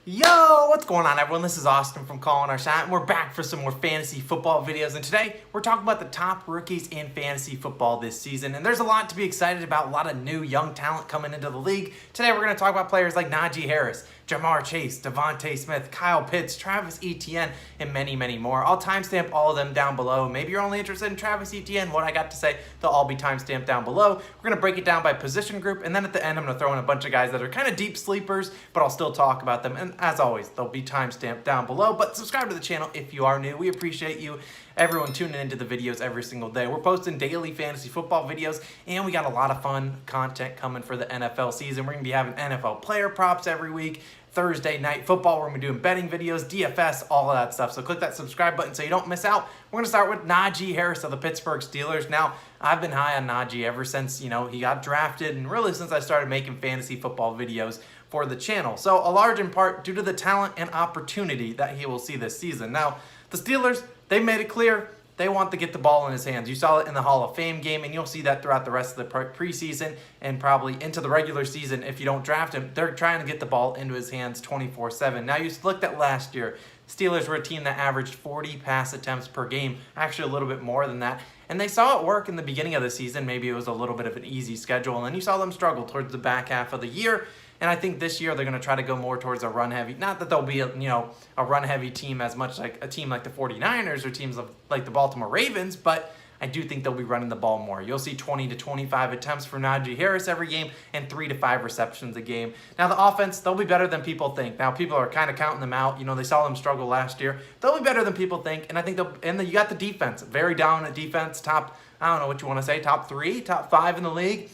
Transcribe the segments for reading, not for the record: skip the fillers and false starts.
Yo, what's going on, everyone? This is Austin from Calling Our Shot, and we're back for some more fantasy football videos. And today, we're talking about the top rookies in fantasy football this season. And there's a lot to be excited about, a lot of new young talent coming into the league. Today, we're going to talk about players like Najee Harris, Ja'Marr Chase, DeVonta Smith, Kyle Pitts, Travis Etienne, and many, many more. I'll timestamp all of them down below. Maybe you're only interested in Travis Etienne, what I got to say, they'll all be timestamped down below. We're going to break it down by position group, and then at the end, I'm going to throw in a bunch of guys that are kind of deep sleepers, but I'll still talk about them. And as always, they'll be timestamped down below. But subscribe to the channel if you are new. We appreciate you, everyone tuning into the videos every single day. We're posting daily fantasy football videos, and we got a lot of fun content coming for the NFL season. We're going to be having NFL player props every week. Thursday night football, we're going to be doing betting videos, DFS, all of that stuff. So click that subscribe button so you don't miss out. We're going to start with Najee Harris of the Pittsburgh Steelers. Now, I've been high on Najee ever since, he got drafted, and really since I started making fantasy football videos for the channel. So a large in part due to the talent and opportunity that he will see this season. Now, the Steelers, they made it clear they want to get the ball in his hands. You saw it in the Hall of Fame game, and you'll see that throughout the rest of the preseason and probably into the regular season if you don't draft him. They're trying to get the ball into his hands 24/7. Now, you looked at last year. Steelers were a team that averaged 40 pass attempts per game, actually a little bit more than that. And they saw it work in the beginning of the season. Maybe it was a little bit of an easy schedule, and then you saw them struggle towards the back half of the year. And I think this year they're going to try to go more towards a run-heavy. Not that they'll be a run-heavy team as much like a team like the 49ers or teams like the Baltimore Ravens, but I do think they'll be running the ball more. You'll see 20 to 25 attempts for Najee Harris every game and 3 to 5 receptions a game. Now, the offense, they'll be better than people think. Now, people are kind of counting them out. They saw them struggle last year. They'll be better than people think, and I think you got the defense. Very dominant defense, top, I don't know what you want to say, top 3, top 5 in the league.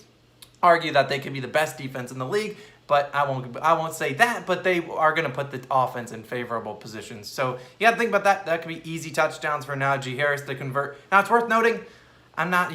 Argue that they could be the best defense in the league, but I won't say that, but they are going to put the offense in favorable positions. So you got to think about that. That could be easy touchdowns for Najee Harris to convert. Now, it's worth noting, I'm not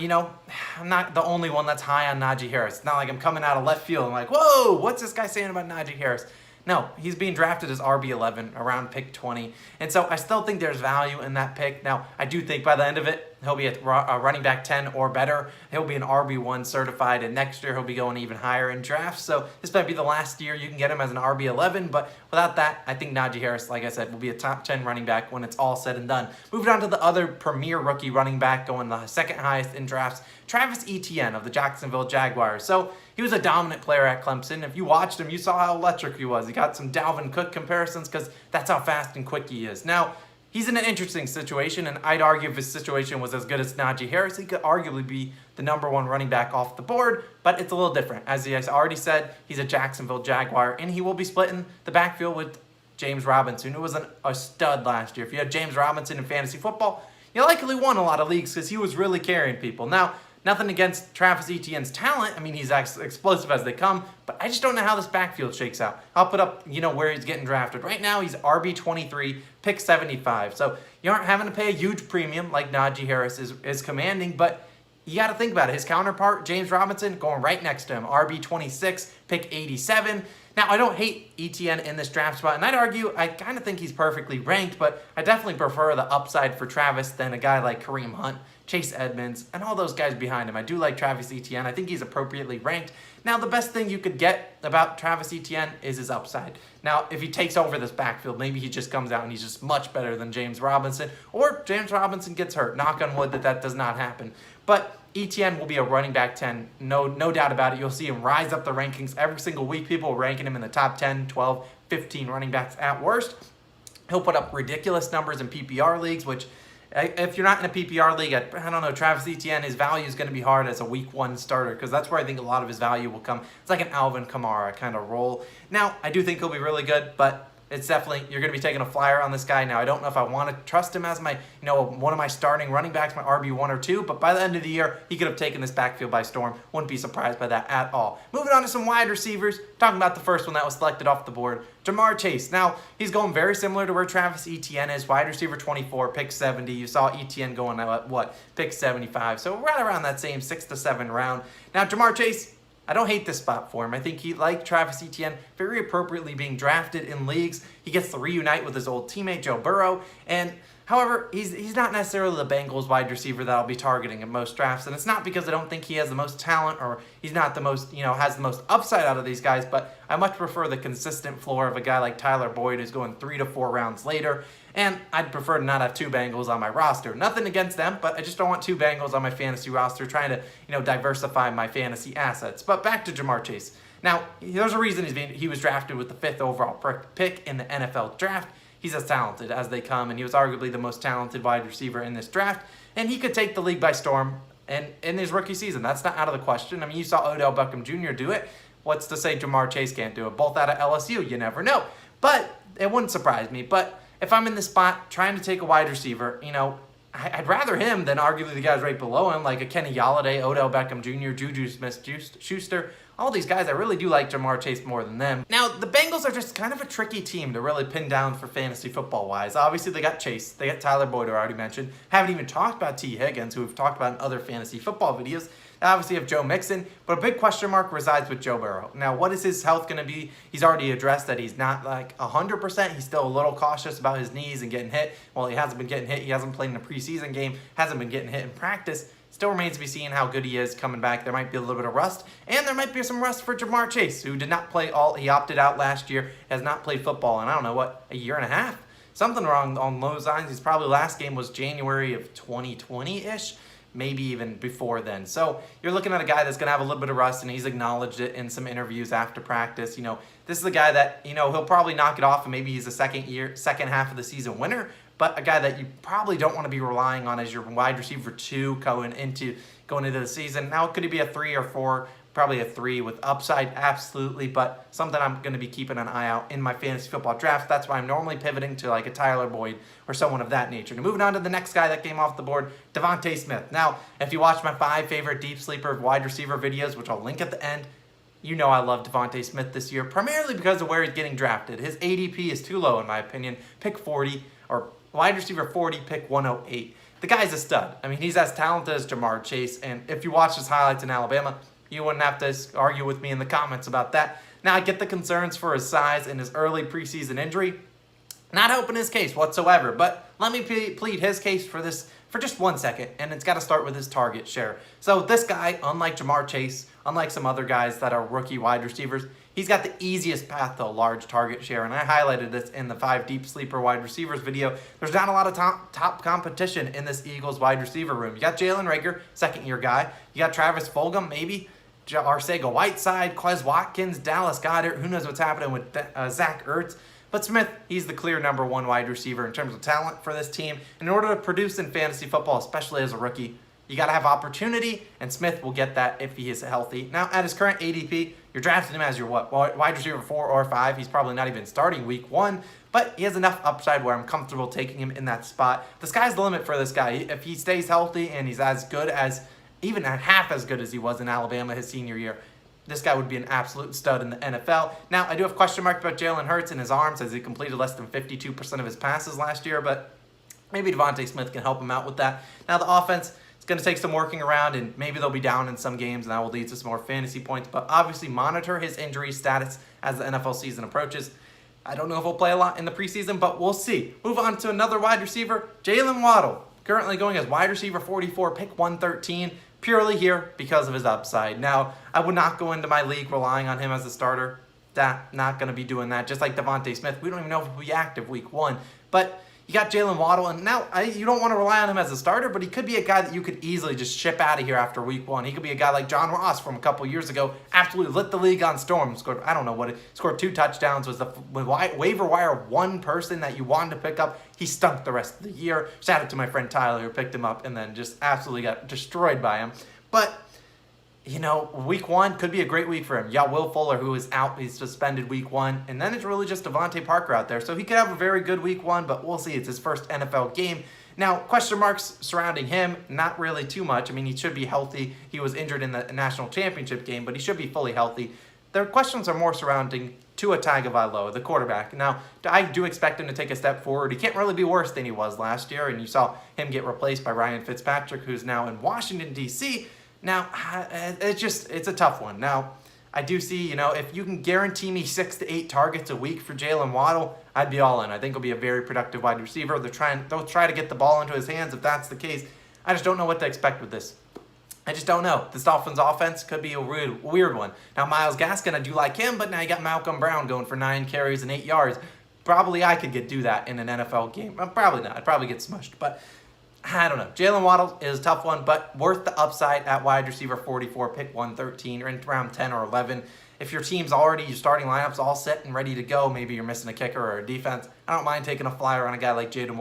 the only one that's high on Najee Harris. It's not like I'm coming out of left field. I'm like, whoa, what's this guy saying about Najee Harris? No, he's being drafted as RB11 around pick 20. And so I still think there's value in that pick. Now, I do think by the end of it, he'll be a running back 10 or better. He'll be an RB1 certified, and next year he'll be going even higher in drafts. So this might be the last year you can get him as an RB11, but without that, I think Najee Harris, like I said, will be a top 10 running back when it's all said and done. Moving on to the other premier rookie running back, going the second highest in drafts, Travis Etienne of the Jacksonville Jaguars. So he was a dominant player at Clemson. If you watched him, you saw how electric he was. He got some Dalvin Cook comparisons because that's how fast and quick he is. Now, he's in an interesting situation, and I'd argue if his situation was as good as Najee Harris, he could arguably be the #1 running back off the board, but it's a little different. As he has already said, he's a Jacksonville Jaguar, and he will be splitting the backfield with James Robinson, who was a stud last year. If you had James Robinson in fantasy football, you likely won a lot of leagues because he was really carrying people. Now, nothing against Travis Etienne's talent. I mean, he's as explosive as they come, but I just don't know how this backfield shakes out. I'll put up, where he's getting drafted. Right now, he's RB23, pick 75. So you aren't having to pay a huge premium like Najee Harris is commanding, but you got to think about it. His counterpart, James Robinson, going right next to him, RB26, pick 87. Now, I don't hate Etienne in this draft spot, and I'd argue I kind of think he's perfectly ranked, but I definitely prefer the upside for Travis than a guy like Kareem Hunt, Chase Edmonds, and all those guys behind him. I do like Travis Etienne. I think he's appropriately ranked. Now, the best thing you could get about Travis Etienne is his upside. Now, if he takes over this backfield, maybe he just comes out and he's just much better than James Robinson, or James Robinson gets hurt. Knock on wood that does not happen. But Etienne will be a running back 10, no doubt about it. You'll see him rise up the rankings every single week. People are ranking him in the top 10, 12, 15 running backs at worst. He'll put up ridiculous numbers in PPR leagues, which if you're not in a PPR league, I don't know, Travis Etienne, his value is going to be hard as a week 1 starter because that's where I think a lot of his value will come. It's like an Alvin Kamara kind of role. Now, I do think he'll be really good, but it's definitely, you're going to be taking a flyer on this guy. Now, I don't know if I want to trust him as my, one of my starting running backs, my RB1 or 2, but by the end of the year, he could have taken this backfield by storm. Wouldn't be surprised by that at all. Moving on to some wide receivers, talking about the first one that was selected off the board, Ja'Marr Chase. Now, he's going very similar to where Travis Etienne is, wide receiver 24, pick 70. You saw Etienne going at pick 75. So right around that same 6 to 7 round. Now, Ja'Marr Chase, I don't hate this spot for him. I think he, like Travis Etienne, very appropriately being drafted in leagues. He gets to reunite with his old teammate, Joe Burrow. And However, he's not necessarily the Bengals wide receiver that I'll be targeting in most drafts, and it's not because I don't think he has the most talent or he's not the most, has the most upside out of these guys, but I much prefer the consistent floor of a guy like Tyler Boyd who's going 3 to 4 rounds later, and I'd prefer to not have 2 Bengals on my roster. Nothing against them, but I just don't want 2 Bengals on my fantasy roster trying to, diversify my fantasy assets. But back to Ja'Marr Chase. Now, there's a reason he was drafted with the 5th overall pick in the NFL draft. He's as talented as they come, and he was arguably the most talented wide receiver in this draft, and he could take the league by storm and in his rookie season. That's not out of the question. I mean, you saw Odell Beckham Jr. do it. What's to say Ja'Marr Chase can't do it? Both out of LSU, you never know. But it wouldn't surprise me. But if I'm in this spot trying to take a wide receiver, I'd rather him than arguably the guys right below him, like a Kenny Golladay, Odell Beckham Jr., Juju Smith-Schuster. All these guys, I really do like Ja'Marr Chase more than them. Now, the Bengals are just kind of a tricky team to really pin down for fantasy football-wise. Obviously, they got Chase. They got Tyler Boyd, who I already mentioned. Haven't even talked about T. Higgins, who we've talked about in other fantasy football videos. They obviously have Joe Mixon, but a big question mark resides with Joe Burrow. Now, what is his health going to be? He's already addressed that he's not like 100%. He's still a little cautious about his knees and getting hit. Well, he hasn't been getting hit. He hasn't played in a preseason game. Hasn't been getting hit in practice. Still remains to be seen how good he is coming back. There might be a little bit of rust, and there might be some rust for Ja'Marr Chase, who did not play he opted out last year, has not played football in, a year and a half? Something wrong on those lines. His probably last game was January of 2020-ish, maybe even before then. So you're looking at a guy that's going to have a little bit of rust, and he's acknowledged it in some interviews after practice. This is a guy that, he'll probably knock it off, and maybe he's a second half of the season winner, but a guy that you probably don't want to be relying on as your wide receiver 2 going into the season. Now, could he be a 3 or 4? Probably a 3 with upside, absolutely, but something I'm going to be keeping an eye out in my fantasy football draft. That's why I'm normally pivoting to like a Tyler Boyd or someone of that nature. Now, moving on to the next guy that came off the board, DeVonta Smith. Now, if you watch my 5 favorite deep sleeper wide receiver videos, which I'll link at the end, I love DeVonta Smith this year, primarily because of where he's getting drafted. His ADP is too low, in my opinion. Pick 40, or wide receiver 40, pick 108. The guy's a stud. I mean, he's as talented as Ja'Marr Chase, and if you watch his highlights in Alabama, you wouldn't have to argue with me in the comments about that. Now, I get the concerns for his size and his early preseason injury. Not helping his case whatsoever, but let me plead his case for just 1 second, and it's got to start with his target share. So this guy, unlike Ja'Marr Chase, unlike some other guys that are rookie wide receivers, he's got the easiest path to a large target share, and I highlighted this in the 5 deep sleeper wide receivers video. There's not a lot of top competition in this Eagles wide receiver room. You got Jalen Reagor, second-year guy. You got Travis Fulgham, maybe. Arcega-Whiteside, Quez Watkins, Dallas Goedert. Who knows what's happening with Zach Ertz. But Smith, he's the clear number 1 wide receiver in terms of talent for this team. In order to produce in fantasy football, especially as a rookie, you got to have opportunity, and Smith will get that if he is healthy. Now, at his current ADP, you're drafting him as your wide receiver 4 or 5. He's probably not even starting week 1, but he has enough upside where I'm comfortable taking him in that spot. The sky's the limit for this guy. If he stays healthy and he's as good as, even at half as good as he was in Alabama his senior year, this guy would be an absolute stud in the NFL. Now, I do have question marks about Jalen Hurts and his arms, as he completed less than 52% of his passes last year, but maybe DeVonta Smith can help him out with that. Now, the offense, it's going to take some working around, and maybe they'll be down in some games, and that will lead to some more fantasy points, but obviously monitor his injury status as the NFL season approaches. I don't know if he'll play a lot in the preseason, but we'll see. Move on to another wide receiver, Jaylen Waddle, currently going as wide receiver 44, pick 113, purely here because of his upside. Now, I would not go into my league relying on him as a starter. Not going to be doing that. Just like DeVonta Smith, we don't even know if he'll be active week 1. But you got Jaylen Waddle, and now you don't want to rely on him as a starter, but he could be a guy that you could easily just ship out of here after week 1. He could be a guy like John Ross from a couple years ago, absolutely lit the league on storm. Scored 2 touchdowns, was the waiver wire 1 person that you wanted to pick up. He stunk the rest of the year. Shout out to my friend Tyler, who picked him up and then just absolutely got destroyed by him. But week 1 could be a great week for him. You got Will Fuller, who is out. He's suspended week 1. And then it's really just Devontae Parker out there. So he could have a very good week 1, but we'll see. It's his first NFL game. Now, question marks surrounding him, not really too much. I mean, he should be healthy. He was injured in the national championship game, but he should be fully healthy. Their questions are more surrounding Tua Tagovailoa, the quarterback. Now, I do expect him to take a step forward. He can't really be worse than he was last year, and you saw him get replaced by Ryan Fitzpatrick, who's now in Washington, D.C. Now, it's a tough one. Now, I do see, if you can guarantee me 6 to 8 targets a week for Jaylen Waddle, I'd be all in. I think he'll be a very productive wide receiver. They'll try to get the ball into his hands if that's the case. I just don't know what to expect with this. I just don't know. This Dolphins offense could be a weird one. Now, Myles Gaskin, I do like him, but now you got Malcolm Brown going for 9 carries and 8 yards. Probably I could do that in an NFL game. Probably not. I'd probably get smushed, but I don't know. Jaylen Waddle is a tough one, but worth the upside at wide receiver 44, pick 113, or in round 10 or 11. If your team's already, your starting lineup's all set and ready to go, maybe you're missing a kicker or a defense, I don't mind taking a flyer on a guy like Jaylen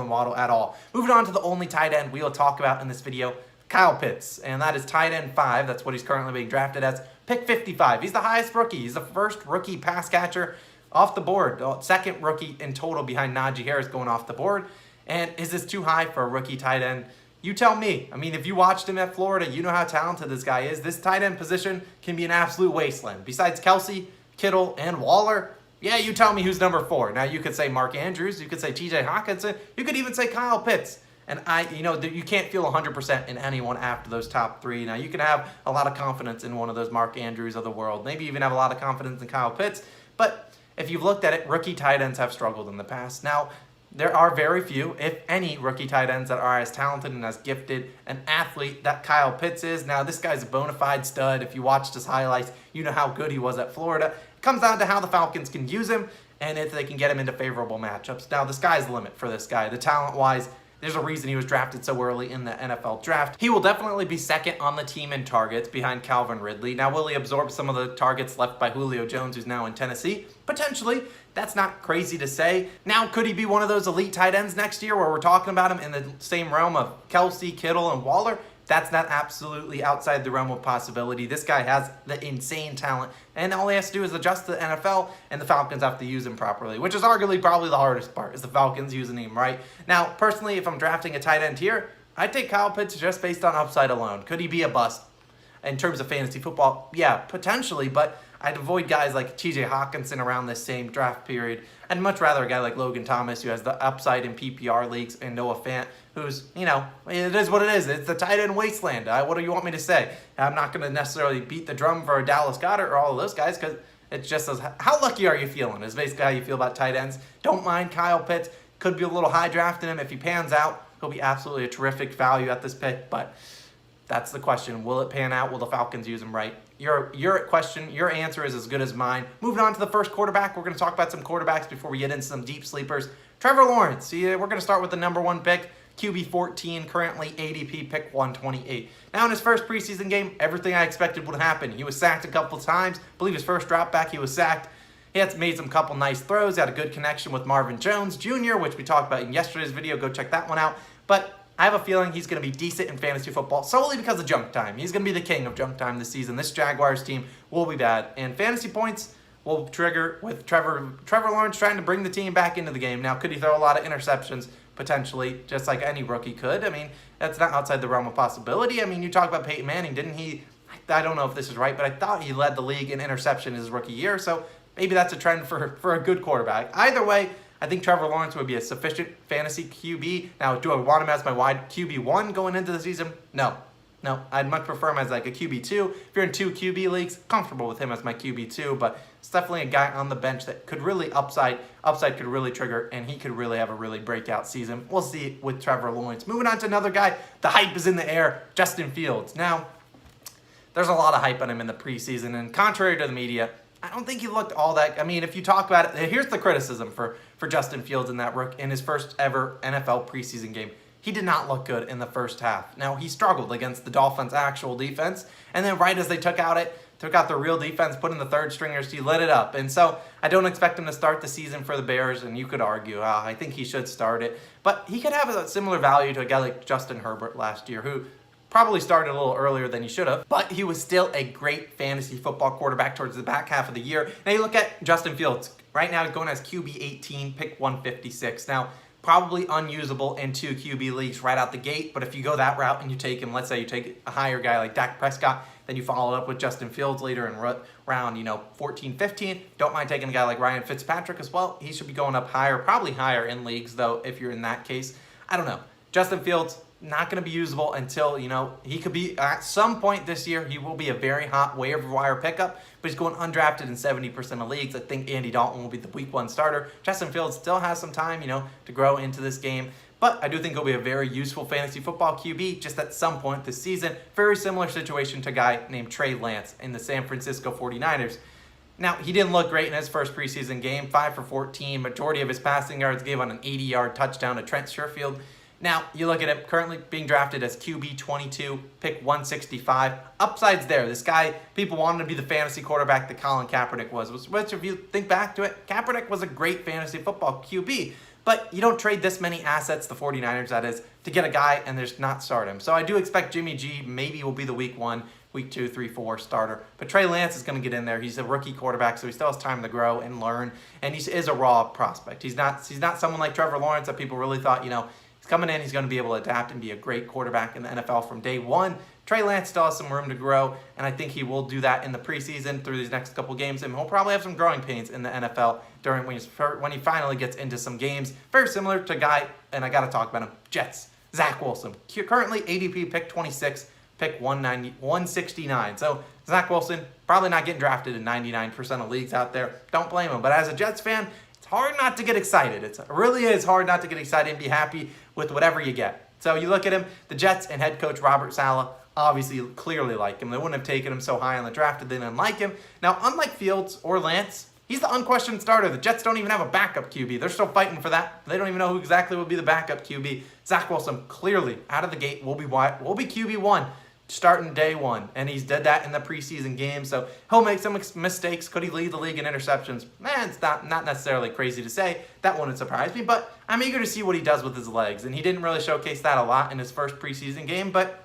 Waddle at all. Moving on to the only tight end we will talk about in this video, Kyle Pitts, and that is tight end 5. That's what he's currently being drafted as. Pick 55. He's the highest rookie. He's the first rookie pass catcher off the board. Second rookie in total behind Najee Harris going off the board. And is this too high for a rookie tight end? You tell me. I mean, if you watched him at Florida, you know how talented this guy is. This tight end position can be an absolute wasteland. Besides Kelsey, Kittle, and Waller, yeah, you tell me who's number 4. Now, you could say Mark Andrews. You could say TJ Hawkinson. You could even say Kyle Pitts. And you can't feel 100% in anyone after those top 3. Now, you can have a lot of confidence in one of those Mark Andrews of the world. Maybe even have a lot of confidence in Kyle Pitts. But if you've looked at it, rookie tight ends have struggled in the past. Now, there are very few, if any, rookie tight ends that are as talented and as gifted an athlete that Kyle Pitts is. Now, this guy's a bona fide stud. If you watched his highlights, you know how good he was at Florida. It comes down to how the Falcons can use him and if they can get him into favorable matchups. Now, the sky's the limit for this guy. The talent-wise, there's a reason he was drafted so early in the NFL draft. He will definitely be second on the team in targets behind Calvin Ridley. Now, will he absorb some of the targets left by Julio Jones, who's now in Tennessee? Potentially. That's not crazy to say. Now, could he be one of those elite tight ends next year where we're talking about him in the same realm of Kelsey, Kittle, and Waller? That's not absolutely outside the realm of possibility. This guy has the insane talent, and all he has to do is adjust to the NFL, and the Falcons have to use him properly, which is arguably probably the hardest part, is the Falcons using him right. Now, personally, if I'm drafting a tight end here, I'd take Kyle Pitts just based on upside alone. Could he be a bust? In terms of fantasy football, yeah, potentially, but I'd avoid guys like TJ Hawkinson around this same draft period. I'd much rather a guy like Logan Thomas, who has the upside in PPR leagues, and Noah Fant, who's, it is what it is. It's the tight end wasteland. What do you want me to say? I'm not going to necessarily beat the drum for Dallas Goedert or all of those guys, because it's just how lucky are you feeling is basically how you feel about tight ends. Don't mind Kyle Pitts. Could be a little high drafting him. If he pans out, he'll be absolutely a terrific value at this pick, but that's the question. Will it pan out? Will the Falcons use him right? Your answer is as good as mine. Moving on to the first quarterback, we're going to talk about some quarterbacks before we get into some deep sleepers. Trevor Lawrence. We're going to start with the number 1 pick, QB 14, currently ADP pick 128. Now, in his first preseason game, everything I expected would happen. He was sacked a couple times. I believe his first drop back, he was sacked. He had made some couple nice throws. He had a good connection with Marvin Jones Jr., which we talked about in yesterday's video. Go check that one out. But I have a feeling he's going to be decent in fantasy football solely because of junk time. He's going to be the king of junk time this season. This Jaguars team will be bad. And fantasy points will trigger with Trevor Lawrence trying to bring the team back into the game. Now, could he throw a lot of interceptions? Potentially, just like any rookie could. I mean, that's not outside the realm of possibility. I mean, you talk about Peyton Manning, didn't he? I don't know if this is right, but I thought he led the league in interception his rookie year. So maybe that's a trend for a good quarterback. Either way, I think Trevor Lawrence would be a sufficient fantasy QB. Now, do I want him as my wide QB1 going into the season? No. I'd much prefer him as like a QB2. If you're in 2 QB leagues, comfortable with him as my QB2, but it's definitely a guy on the bench that could really upside could really trigger, and he could really have a really breakout season. We'll see with Trevor Lawrence. Moving on to another guy, the hype is in the air, Justin Fields. Now, there's a lot of hype on him in the preseason, and contrary to the media, I don't think he looked all that. I mean, if you talk about it, here's the criticism for Justin Fields in his first ever NFL preseason game. He did not look good in the first half. Now, he struggled against the Dolphins' actual defense, and then right as they took out their real defense, put in the third stringers, he lit it up. And so I don't expect him to start the season for the Bears, and you could argue, I think he should start it. But he could have a similar value to a guy like Justin Herbert last year, who probably started a little earlier than he should have, but he was still a great fantasy football quarterback towards the back half of the year. Now you look at Justin Fields. Right now he's going as QB 18, pick 156. Now, probably unusable in 2 QB leagues right out the gate, but if you go that route and you take him, let's say you take a higher guy like Dak Prescott, then you follow it up with Justin Fields later in round 14, 15. Don't mind taking a guy like Ryan Fitzpatrick as well. He should be going up higher, probably higher in leagues, though, if you're in that case. I don't know. Justin Fields, not going to be usable until, he could be at some point this year. He will be a very hot waiver wire pickup, but he's going undrafted in 70% of leagues. I think Andy Dalton will be the week 1 starter. Justin Fields still has some time, to grow into this game. But I do think he'll be a very useful fantasy football QB just at some point this season. Very similar situation to a guy named Trey Lance in the San Francisco 49ers. Now, he didn't look great in his first preseason game, 5 for 14. Majority of his passing yards gave on an 80-yard touchdown to Trent Sherfield. Now, you look at him currently being drafted as QB 22, pick 165. Upside's there. This guy, people wanted to be the fantasy quarterback that Colin Kaepernick was. Which, if you think back to it, Kaepernick was a great fantasy football QB. But you don't trade this many assets, the 49ers that is, to get a guy and there's not start him. So I do expect Jimmy G maybe will be the week 1, week 2, 3, 4 starter. But Trey Lance is going to get in there. He's a rookie quarterback, so he still has time to grow and learn. And he is a raw prospect. He's not someone like Trevor Lawrence that people really thought, he's coming in, he's going to be able to adapt and be a great quarterback in the NFL from day 1. Trey Lance still has some room to grow, and I think he will do that in the preseason through these next couple games, and he'll probably have some growing pains in the NFL when he finally gets into some games. Very similar to a guy, and I got to talk about him, Jets, Zach Wilson. Currently ADP pick 26, pick 169. So Zach Wilson, probably not getting drafted in 99% of leagues out there. Don't blame him, but as a Jets fan, it's hard not to get excited. It really is hard not to get excited and be happy with whatever you get. So you look at him, the Jets and head coach Robert Saleh obviously clearly like him. They wouldn't have taken him so high on the draft if they didn't like him. Now, unlike Fields or Lance, he's the unquestioned starter. The Jets don't even have a backup QB. They're still fighting for that. They don't even know who exactly will be the backup QB. Zach Wilson, clearly, out of the gate, will be QB1 starting day 1. And he's did that in the preseason game. So he'll make some mistakes. Could he lead the league in interceptions? It's not necessarily crazy to say. That wouldn't surprise me. But I'm eager to see what he does with his legs. And he didn't really showcase that a lot in his first preseason game. But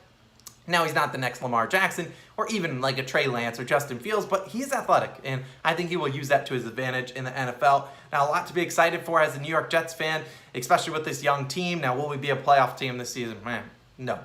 now he's not the next Lamar Jackson or even like a Trey Lance or Justin Fields, but he's athletic, and I think he will use that to his advantage in the NFL. Now, a lot to be excited for as a New York Jets fan, especially with this young team. Now, will we be a playoff team this season? No,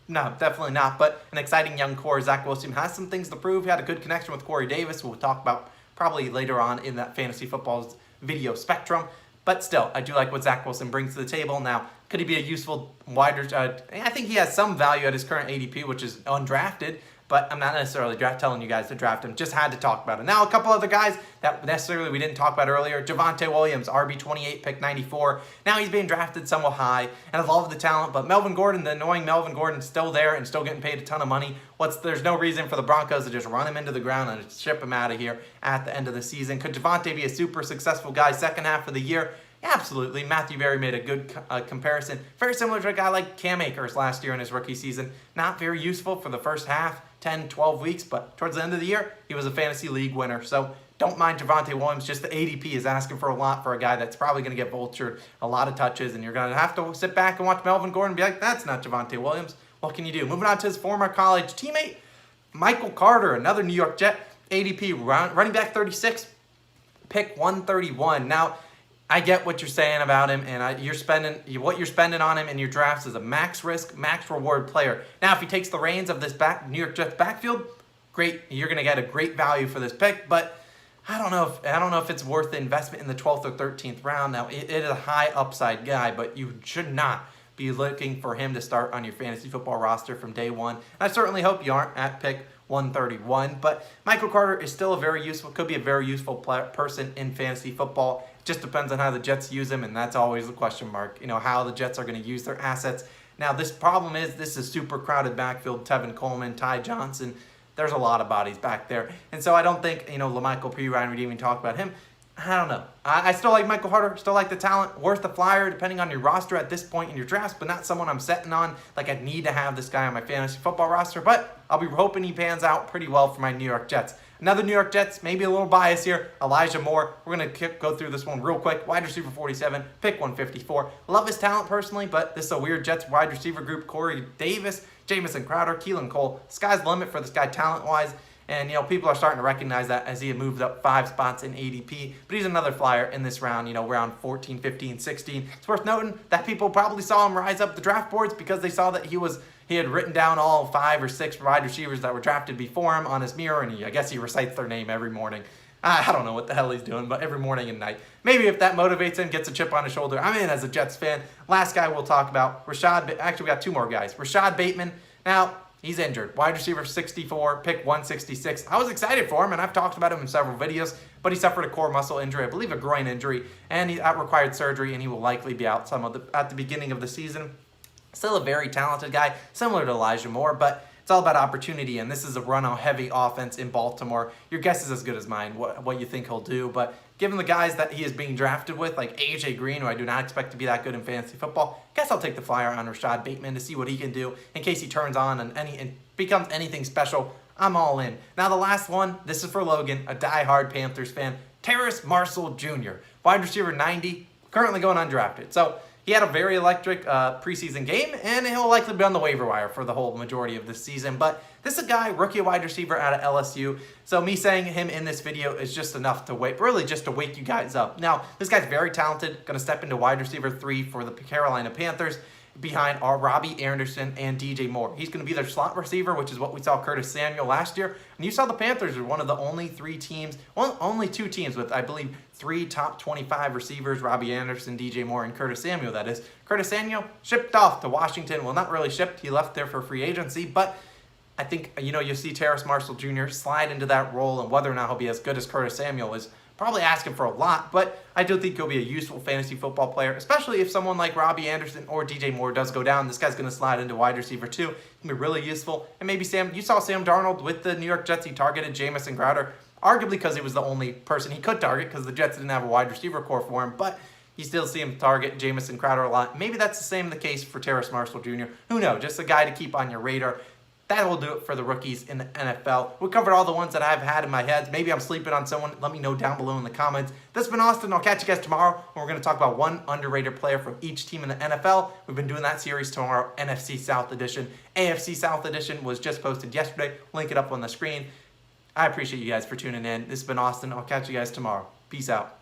definitely not, but an exciting young core. Zach Wilson has some things to prove. He had a good connection with Corey Davis, who we'll talk about probably later on in that fantasy football's video spectrum. But still, I do like what Zach Wilson brings to the table. Now, could he be a useful wide receiver? I think he has some value at his current ADP, which is undrafted, but I'm not necessarily telling you guys to draft him. Just had to talk about him. Now, a couple other guys that necessarily we didn't talk about earlier. Javonte Williams, RB28, pick 94. Now he's being drafted somewhat high, and I love the talent, but Melvin Gordon, the annoying Melvin Gordon, still there and still getting paid a ton of money. There's no reason for the Broncos to just run him into the ground and ship him out of here at the end of the season. Could Javonte be a super successful guy second half of the year? Absolutely. Matthew Berry made a good comparison. Very similar to a guy like Cam Akers last year in his rookie season. Not very useful for the first half, 10, 12 weeks, but towards the end of the year, he was a fantasy league winner. So don't mind Javonte Williams. Just the ADP is asking for a lot for a guy that's probably going to get vultured a lot of touches, and you're going to have to sit back and watch Melvin Gordon and be like, that's not Javonte Williams. What can you do? Moving on to his former college teammate, Michael Carter, another New York Jet, ADP running back 36, pick 131. Now, I get what you're saying about him, and what you're spending on him in your drafts is a max risk, max reward player. Now, if he takes the reins of this New York Jets backfield, great. You're going to get a great value for this pick, but I don't know if it's worth the investment in the 12th or 13th round. Now, it is a high upside guy, but you should not be looking for him to start on your fantasy football roster from day 1. And I certainly hope you aren't at pick 131, but Michael Carter is still could be a very useful person in fantasy football. Just depends on how the Jets use him, and that's always the question mark, how the Jets are going to use their assets. Now, this is a super crowded backfield. Tevin Coleman, Ty Johnson, there's a lot of bodies back there. And so I don't think, LaMichael Pirine would even talk about him. I don't know. I still like Michael Carter, still like the talent, worth the flyer depending on your roster at this point in your drafts, but not someone I'm setting on. Like, I need to have this guy on my fantasy football roster, but I'll be hoping he pans out pretty well for my New York Jets. Another New York Jets, maybe a little bias here, Elijah Moore. We're going to go through this one real quick. Wide receiver 47, pick 154. Love his talent personally, but this is a weird Jets wide receiver group. Corey Davis, Jamison Crowder, Keelan Cole. Sky's the limit for this guy talent-wise. And, people are starting to recognize that as he had moved up 5 spots in ADP. But he's another flyer in this round, round 14, 15, 16. It's worth noting that people probably saw him rise up the draft boards because they saw that he had written down all 5 or 6 wide receivers that were drafted before him on his mirror, and I guess he recites their name every morning. I don't know what the hell he's doing, but every morning and night. Maybe if that motivates him, gets a chip on his shoulder, I'm in as a Jets fan. Last guy we'll talk about, actually we got two more guys. Rashod Bateman. Now, he's injured. Wide receiver 64, pick 166. I was excited for him, and I've talked about him in several videos, but he suffered a core muscle injury, I believe a groin injury, and that required surgery, and he will likely be out at the beginning of the season. Still a very talented guy, similar to Elijah Moore, but it's all about opportunity, and this is a run-heavy offense in Baltimore. Your guess is as good as mine, what you think he'll do, but given the guys that he is being drafted with, like A.J. Green, who I do not expect to be that good in fantasy football, guess I'll take the flyer on Rashod Bateman to see what he can do in case he turns on and becomes anything special. I'm all in. Now the last one, this is for Logan, a die-hard Panthers fan, Terrace Marshall Jr., wide receiver 90, currently going undrafted. So he had a very electric preseason game, and he'll likely be on the waiver wire for the whole majority of this season. But this is a guy, rookie wide receiver out of LSU. So me saying him in this video is just enough to wake you guys up. Now, this guy's very talented, going to step into wide receiver 3 for the Carolina Panthers, behind Robbie Anderson and DJ Moore. He's going to be their slot receiver, which is what we saw Curtis Samuel last year. And you saw the Panthers are one of the only only two teams with, I believe, 3 top 25 receivers, Robbie Anderson, DJ Moore, and Curtis Samuel, that is. Curtis Samuel shipped off to Washington. Well, not really shipped. He left there for free agency, but I think, you'll see Terrace Marshall Jr. slide into that role, and whether or not he'll be as good as Curtis Samuel is probably asking for a lot, but I do think he'll be a useful fantasy football player, especially if someone like Robbie Anderson or DJ Moore does go down. This guy's going to slide into wide receiver 2. He can be really useful. And maybe you saw Sam Darnold with the New York Jets. He targeted Jamison Crowder, arguably because he was the only person he could target because the Jets didn't have a wide receiver core for him, but you still see him target Jamison Crowder a lot. Maybe that's the same the case for Terrace Marshall Jr. Who knows? Just a guy to keep on your radar. That will do it for the rookies in the NFL. We covered all the ones that I've had in my head. Maybe I'm sleeping on someone. Let me know down below in the comments. This has been Austin. I'll catch you guys tomorrow when we're going to talk about one underrated player from each team in the NFL. We've been doing that series tomorrow, NFC South Edition. AFC South Edition was just posted yesterday. Link it up on the screen. I appreciate you guys for tuning in. This has been Austin. I'll catch you guys tomorrow. Peace out.